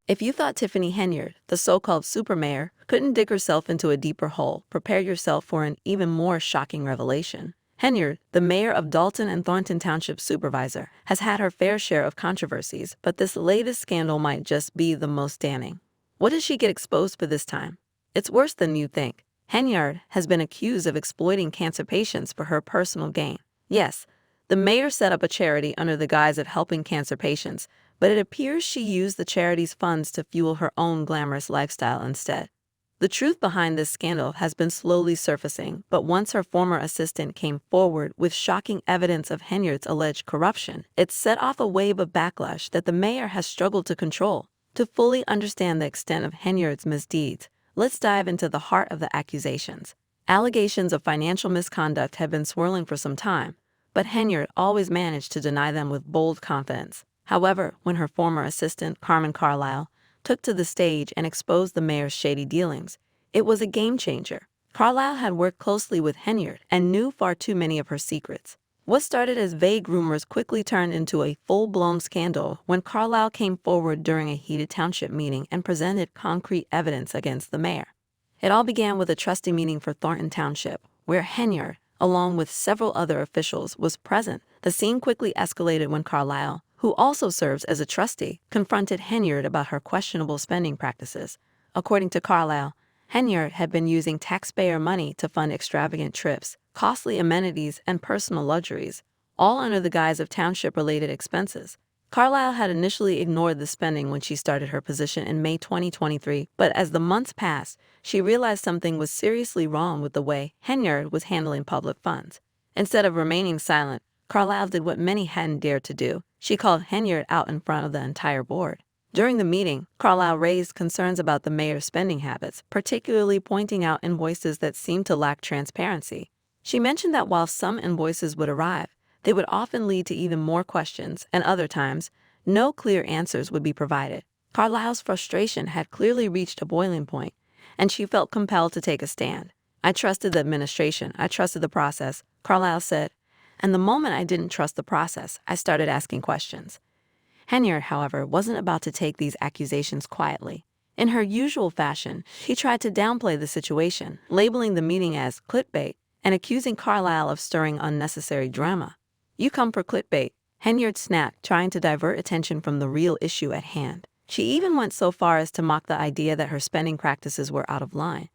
If you thought Tiffany Henyard, the so-called supermayor, couldn't dig herself into a deeper hole, prepare yourself for an even more shocking revelation. Henyard, the mayor of Dalton and Thornton Township supervisor, has had her fair share of controversies, but this latest scandal might just be the most damning. What did she get exposed for this time? It's worse than you think. Henyard has been accused of exploiting cancer patients for her personal gain. Yes, the mayor set up a charity under the guise of helping cancer patients, but it appears she used the charity's funds to fuel her own glamorous lifestyle instead. The truth behind this scandal has been slowly surfacing, but once her former assistant came forward with shocking evidence of Henyard's alleged corruption, it set off a wave of backlash that the mayor has struggled to control. To fully understand the extent of Henyard's misdeeds, let's dive into the heart of the accusations. Allegations of financial misconduct have been swirling for some time, but Henyard always managed to deny them with bold confidence. However, when her former assistant, Carmen Carlisle, took to the stage and exposed the mayor's shady dealings, it was a game-changer. Carlisle had worked closely with Henyard and knew far too many of her secrets. What started as vague rumors quickly turned into a full-blown scandal when Carlisle came forward during a heated township meeting and presented concrete evidence against the mayor. It all began with a trustee meeting for Thornton Township, where Henyard, along with several other officials, was present. The scene quickly escalated when Carlisle, who also serves as a trustee, confronted Henyard about her questionable spending practices. According to Carlisle, Henyard had been using taxpayer money to fund extravagant trips, costly amenities, and personal luxuries, all under the guise of township-related expenses. Carlisle had initially ignored the spending when she started her position in May 2023, but as the months passed, she realized something was seriously wrong with the way Henyard was handling public funds. Instead of remaining silent, Carlisle did what many hadn't dared to do. She called Henyard out in front of the entire board. During the meeting, Carlisle raised concerns about the mayor's spending habits, particularly pointing out invoices that seemed to lack transparency. She mentioned that while some invoices would arrive, they would often lead to even more questions, and other times, no clear answers would be provided. Carlisle's frustration had clearly reached a boiling point, and she felt compelled to take a stand. "I trusted the administration. I trusted the process," Carlisle said. "And the moment I didn't trust the process, I started asking questions." Henyard, however, wasn't about to take these accusations quietly. In her usual fashion, she tried to downplay the situation, labeling the meeting as clickbait and accusing Carlisle of stirring unnecessary drama. "You come for clickbait," Henyard snapped, trying to divert attention from the real issue at hand. She even went so far as to mock the idea that her spending practices were out of line.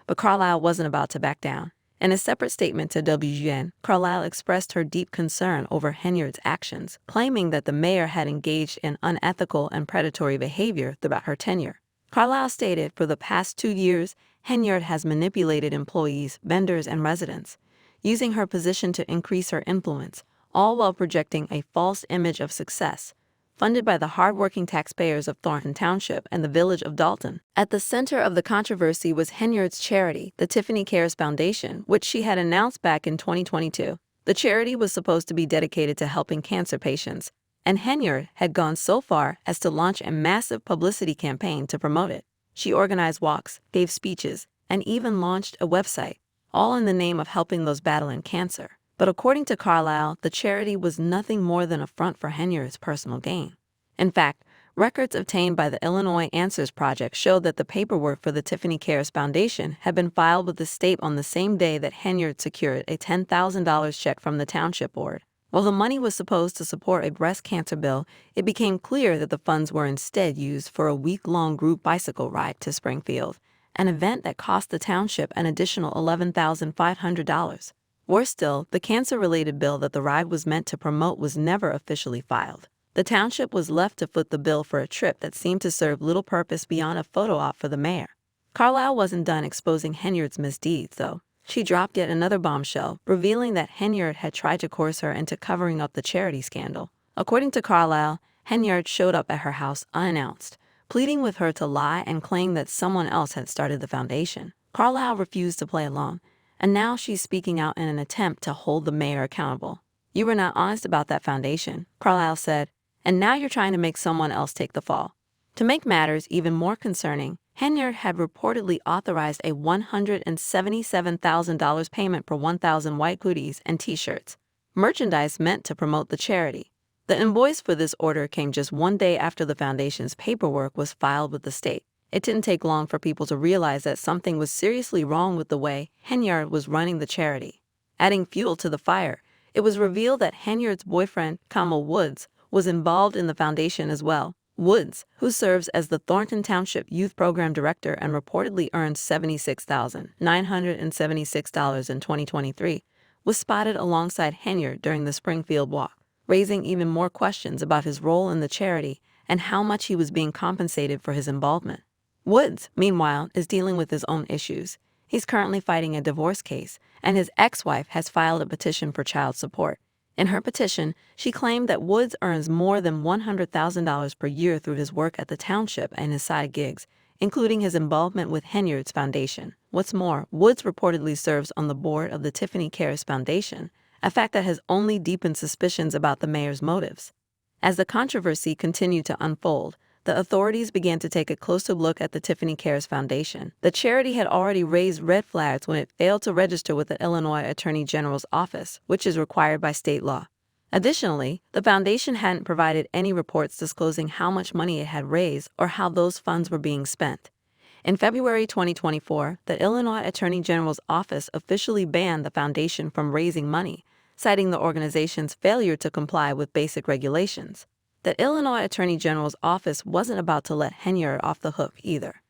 But Carlisle wasn't about to back down. In a separate statement to WGN, Carlisle expressed her deep concern over Henyard's actions, claiming that the mayor had engaged in unethical and predatory behavior throughout her tenure. Carlisle stated, "For the past 2 years, Henyard has manipulated employees, vendors, and residents, using her position to increase her influence, all while projecting a false image of success, funded by the hard-working taxpayers of Thornton Township and the village of Dalton." At the center of the controversy was Henyard's charity, the Tiffany Henyard Foundation, which she had announced back in 2022. The charity was supposed to be dedicated to helping cancer patients, and Henyard had gone so far as to launch a massive publicity campaign to promote it. She organized walks, gave speeches, and even launched a website, all in the name of helping those battling cancer. But according to Carlisle, the charity was nothing more than a front for Henyard's personal gain. In fact, records obtained by the Illinois Answers Project showed that the paperwork for the Tiffany Henyard Foundation had been filed with the state on the same day that Henyard secured a $10,000 check from the township board. While the money was supposed to support a breast cancer bill, it became clear that the funds were instead used for a week-long group bicycle ride to Springfield, an event that cost the township an additional $11,500. Worse still, the cancer-related bill that the ride was meant to promote was never officially filed. The township was left to foot the bill for a trip that seemed to serve little purpose beyond a photo op for the mayor. Carlisle wasn't done exposing Henyard's misdeeds, though. She dropped yet another bombshell, revealing that Henyard had tried to coerce her into covering up the charity scandal. According to Carlisle, Henyard showed up at her house unannounced, pleading with her to lie and claim that someone else had started the foundation. Carlisle refused to play along, and now she's speaking out in an attempt to hold the mayor accountable. "You were not honest about that foundation," Carlisle said, "and now you're trying to make someone else take the fall." To make matters even more concerning, Henyard had reportedly authorized a $177,000 payment for 1,000 white hoodies and T-shirts, merchandise meant to promote the charity. The invoice for this order came just one day after the foundation's paperwork was filed with the state. It didn't take long for people to realize that something was seriously wrong with the way Henyard was running the charity. Adding fuel to the fire, it was revealed that Henyard's boyfriend, Woods, was involved in the foundation as well. Woods, who serves as the Thornton Township Youth Program Director and reportedly earned $76,976 in 2023, was spotted alongside Henyard during the Springfield Walk, raising even more questions about his role in the charity and how much he was being compensated for his involvement. Woods, meanwhile, is dealing with his own issues. He's currently fighting a divorce case, and his ex-wife has filed a petition for child support. In her petition, she claimed that Woods earns more than $100,000 per year through his work at the township and his side gigs, including his involvement with Henyards Foundation. What's more, Woods reportedly serves on the board of the Tiffany Henyard Foundation, a fact that has only deepened suspicions about the mayor's motives. As the controversy continued to unfold, the authorities began to take a closer look at the Tiffany Henyard Foundation. The charity had already raised red flags when it failed to register with the Illinois Attorney General's office, which is required by state law. Additionally, the foundation hadn't provided any reports disclosing how much money it had raised or how those funds were being spent. In February 2024, the Illinois Attorney General's office officially banned the foundation from raising money, citing the organization's failure to comply with basic regulations. The Illinois Attorney General's office wasn't about to let Henyard off the hook either.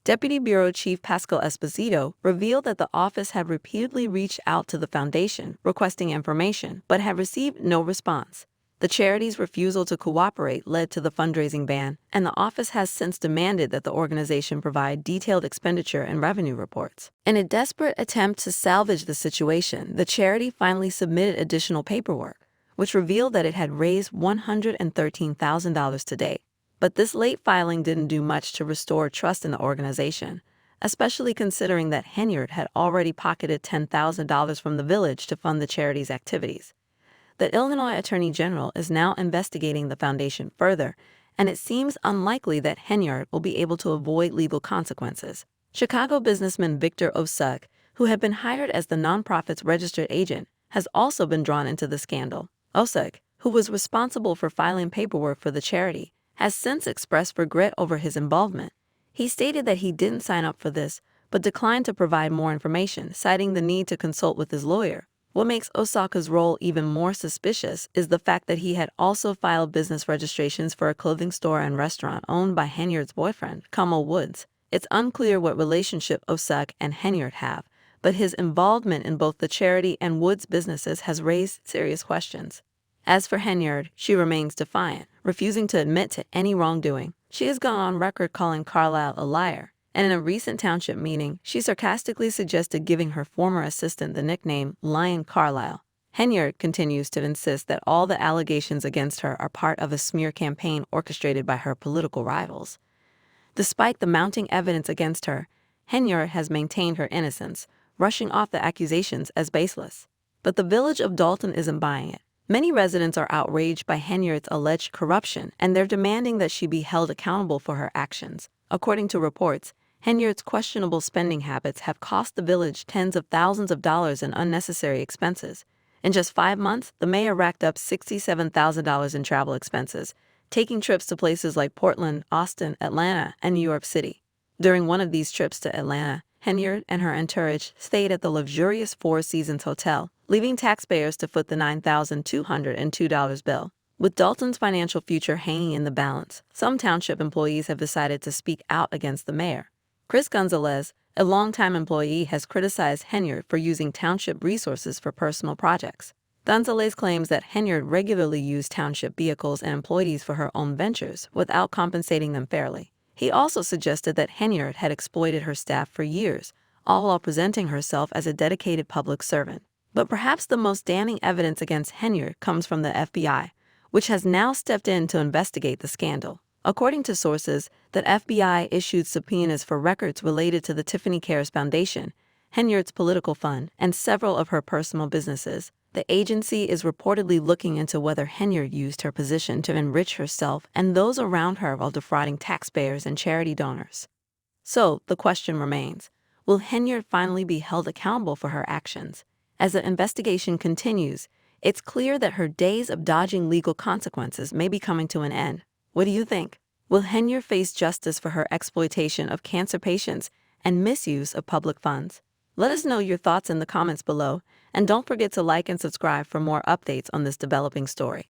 Deputy Bureau Chief Pascal Esposito revealed that the office had repeatedly reached out to the foundation requesting information but had received no response. The charity's refusal to cooperate led to the fundraising ban, and the office has since demanded that the organization provide detailed expenditure and revenue reports. In a desperate attempt to salvage the situation, the charity finally submitted additional paperwork, which revealed that it had raised $113,000 to date. But this late filing didn't do much to restore trust in the organization, especially considering that Henyard had already pocketed $10,000 from the village to fund the charity's activities. The Illinois Attorney General is now investigating the foundation further, and it seems unlikely that Henyard will be able to avoid legal consequences. Chicago businessman Victor Osuk, who had been hired as the nonprofit's registered agent, has also been drawn into the scandal. Osuk, who was responsible for filing paperwork for the charity, has since expressed regret over his involvement. He stated that he didn't sign up for this, but declined to provide more information, citing the need to consult with his lawyer. What makes Osaka's role even more suspicious is the fact that he had also filed business registrations for a clothing store and restaurant owned by Henyard's boyfriend, Woods. It's unclear what relationship Osaka and Henyard have, but his involvement in both the charity and Woods' businesses has raised serious questions. As for Henyard, she remains defiant, refusing to admit to any wrongdoing. She has gone on record calling Carlisle a liar, and in a recent township meeting, she sarcastically suggested giving her former assistant the nickname Lion Carlisle. Henyard continues to insist that all the allegations against her are part of a smear campaign orchestrated by her political rivals. Despite the mounting evidence against her, Henyard has maintained her innocence, rushing off the accusations as baseless. But the village of Dalton isn't buying it. Many residents are outraged by Henyard's alleged corruption, and they're demanding that she be held accountable for her actions. According to reports, Henyard's questionable spending habits have cost the village tens of thousands of dollars in unnecessary expenses. In just 5 months, the mayor racked up $67,000 in travel expenses, taking trips to places like Portland, Austin, Atlanta, and New York City. During one of these trips to Atlanta, Henyard and her entourage stayed at the luxurious Four Seasons Hotel, leaving taxpayers to foot the $9,202 bill. With Dalton's financial future hanging in the balance, some township employees have decided to speak out against the mayor. Chris Gonzalez, a longtime employee, has criticized Henyard for using township resources for personal projects. Gonzalez claims that Henyard regularly used township vehicles and employees for her own ventures without compensating them fairly. He also suggested that Henyard had exploited her staff for years, all while presenting herself as a dedicated public servant. But perhaps the most damning evidence against Henyard comes from the FBI, which has now stepped in to investigate the scandal. According to sources, the FBI issued subpoenas for records related to the Tiffany Henyard Foundation, Henyard's political fund, and several of her personal businesses. The agency is reportedly looking into whether Henyard used her position to enrich herself and those around her while defrauding taxpayers and charity donors. So, the question remains, will Henyard finally be held accountable for her actions? As the investigation continues, It's clear that her days of dodging legal consequences may be coming to an end. What do you think? Will Henyard face justice for her exploitation of cancer patients and misuse of public funds? Let us know your thoughts in the comments below, and don't forget to like and subscribe for more updates on this developing story.